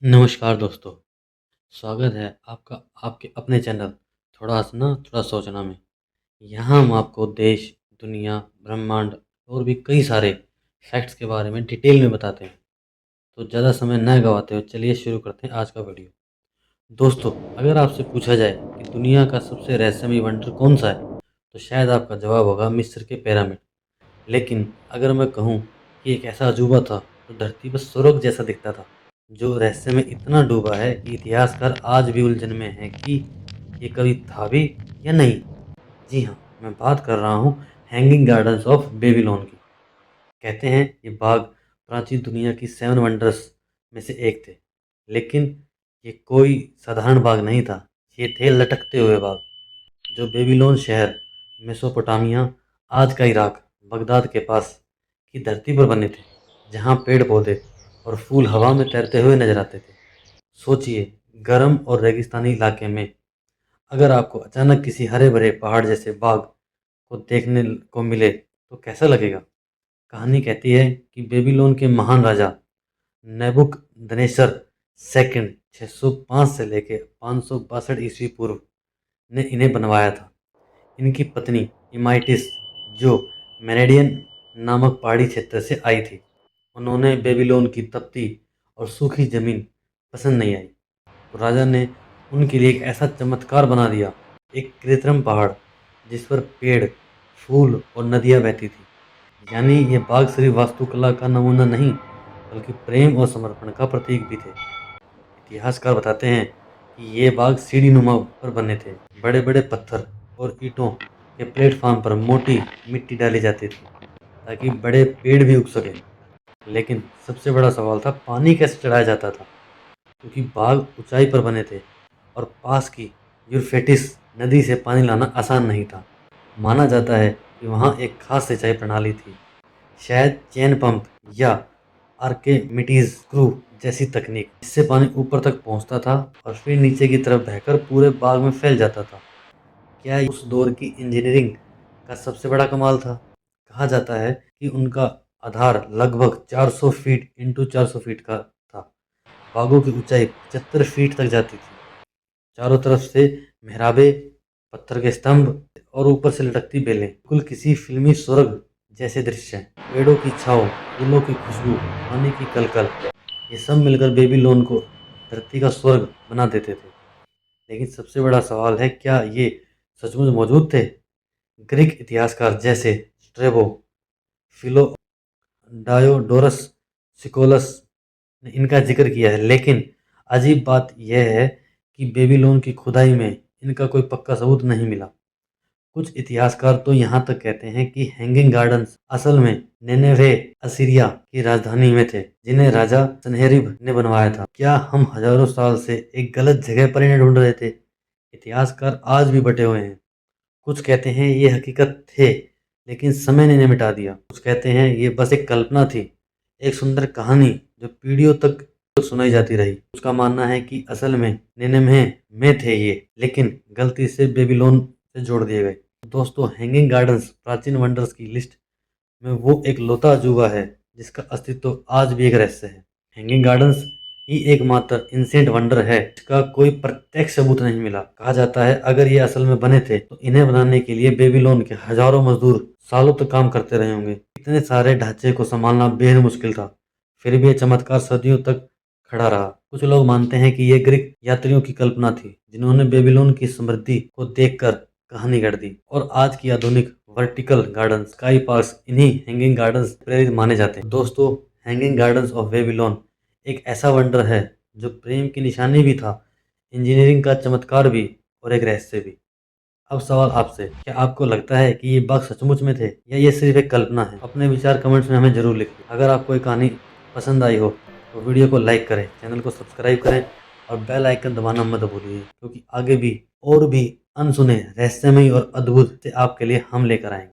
नमस्कार दोस्तों, स्वागत है आपका आपके अपने चैनल थोड़ा हँसना थोड़ा सोचना में। यहाँ हम आपको देश, दुनिया, ब्रह्मांड और भी कई सारे फैक्ट्स के बारे में डिटेल में बताते हैं। तो ज़्यादा समय न गवाते हुए चलिए शुरू करते हैं आज का वीडियो। दोस्तों, अगर आपसे पूछा जाए कि दुनिया का सबसे रहस्यमय वंडर कौन सा है, तो शायद आपका जवाब होगा मिस्र के पिरामिड। लेकिन अगर मैं कहूँ कि एक ऐसा अजूबा था जो धरती पर स्वर्ग जैसा दिखता था, जो रहस्य में इतना डूबा है कि इतिहासकार आज भी उलझन में हैं कि ये कभी था भी या नहीं। जी हाँ, मैं बात कर रहा हूँ हैंगिंग गार्डन्स ऑफ बेबीलोन की। कहते हैं ये बाग प्राचीन दुनिया की 7 वंडर्स में से एक थे। लेकिन ये कोई साधारण बाग नहीं था, ये थे लटकते हुए बाग जो बेबीलोन शहर, मेसोपोटामिया, आज का इराक, बगदाद के पास की धरती पर बने थे, जहाँ पेड़ पौधे और फूल हवा में तैरते हुए नजर आते थे। सोचिए, गर्म और रेगिस्तानी इलाके में अगर आपको अचानक किसी हरे भरे पहाड़ जैसे बाग को देखने को मिले तो कैसा लगेगा। कहानी कहती है कि बेबीलोन के महान राजा नेबुकदनेस्सर सेकंड 605 से लेकर 562 ईस्वी पूर्व ने इन्हें बनवाया था। इनकी पत्नी इमाइटिस, जो मेरेडियन नामक पहाड़ी क्षेत्र से आई थी, उन्होंने बेबीलोन की तपती और सूखी जमीन पसंद नहीं आई, तो राजा ने उनके लिए एक ऐसा चमत्कार बना दिया, एक कृत्रिम पहाड़ जिस पर पेड़, फूल और नदियां बहती थी। यानी ये बाग सिर्फ वास्तुकला का नमूना नहीं, बल्कि प्रेम और समर्पण का प्रतीक भी थे। इतिहासकार बताते हैं कि ये बाग सीढ़ी नुमा पर बने थे। बड़े बड़े पत्थर और ईंटों के प्लेटफॉर्म पर मोटी मिट्टी डाली जाती थी ताकि बड़े पेड़ भी उग सके। लेकिन सबसे बड़ा सवाल था, पानी कैसे चढ़ाया जाता था, क्योंकि बाग ऊंचाई पर बने थे और पास की यूफ्रेटिस नदी से पानी लाना आसान नहीं था। माना जाता है कि वहाँ एक खास सिंचाई प्रणाली थी, शायद चेन पंप या आर्केमिडीज स्क्रू जैसी तकनीक, जिससे पानी ऊपर तक पहुँचता था और फिर नीचे की तरफ बहकर पूरे बाग में फैल जाता था। क्या ये उस दौर की इंजीनियरिंग का सबसे बड़ा कमाल था। कहा जाता है कि उनका आधार लगभग 400 फीट इंटू 400 फीट का था। बागों की ऊंचाई 75 फीट तक जाती थी। चारों तरफ से मेहराबे, पत्थर के स्तंभ और ऊपर से लटकती बेलें, बिल्कुल किसी फिल्मी स्वर्ग जैसे दृश्य हैं। पेड़ों की छांव, फूलों की खुशबू, पानी की कलकल, ये सब मिलकर बेबीलोन को धरती का स्वर्ग बना देते थे। लेकिन सबसे बड़ा सवाल है, क्या ये सचमुच मौजूद थे। ग्रीक इतिहासकार जैसे स्ट्रेबो, फिलो डायोडोरस सिकोलस ने इनका जिक्र किया है। लेकिन अजीब बात यह है कि बेबीलोन की खुदाई में इनका कोई पक्का सबूत नहीं मिला। कुछ इतिहासकार तो यहाँ तक कहते हैं कि हैंगिंग गार्डन्स असल में निनेवे, असीरिया की राजधानी में थे, जिन्हें राजा सन्हेरिब ने बनवाया था। क्या हम हजारों साल से एक गलत जगह पर इन्हें ढूंढ रहे थे। इतिहासकार आज भी बटे हुए हैं। कुछ कहते हैं ये हकीकत थे, लेकिन समय ने इन्हें मिटा दिया। कुछ कहते हैं ये बस एक कल्पना थी, एक सुंदर कहानी जो पीढ़ियों तक सुनाई जाती रही। उसका मानना है कि असल में निनेवे में थे ये, लेकिन गलती से बेबीलोन से जोड़ दिए गए। दोस्तों, हैंगिंग गार्डन्स प्राचीन वंडर्स की लिस्ट में वो एक लौता अजूबा है जिसका अस्तित्व आज भी एक रहस्य है। हैंगिंग गार्डन्स ही एकमात्र इंसेंट वंडर है जिसका कोई प्रत्यक्ष सबूत नहीं मिला। कहा जाता है अगर ये असल में बने थे तो इन्हें बनाने के लिए बेबीलोन के हजारों मजदूर सालों तक काम करते रहे होंगे। इतने सारे ढांचे को संभालना बेहद मुश्किल था, फिर भी ये चमत्कार सदियों तक खड़ा रहा। कुछ लोग मानते हैं कि ये ग्रीक यात्रियों की कल्पना थी, जिन्होंने बेबीलोन की समृद्धि को देखकर कहानी गढ़ दी, और आज की आधुनिक वर्टिकल गार्डन, स्काई पार्क्स इन्हीं हैंगिंग गार्डन्स प्रेरित माने जाते हैं। दोस्तों, हैंगिंग गार्डन्स ऑफ बेबीलोन एक ऐसा वंडर है जो प्रेम की निशानी भी था, इंजीनियरिंग का चमत्कार भी, और एक रहस्य भी। अब सवाल आपसे, क्या आपको लगता है कि ये बाग सचमुच में थे या ये सिर्फ एक कल्पना है। अपने विचार कमेंट्स में हमें जरूर लिखिए। अगर आपको ये कहानी पसंद आई हो तो वीडियो को लाइक करें, चैनल को सब्सक्राइब करें और बेल आइकन दबाना मत भूलिए, क्योंकि आगे भी और भी अनसुने रहस्यमय और अद्भुत से आपके लिए हम लेकर आएंगे।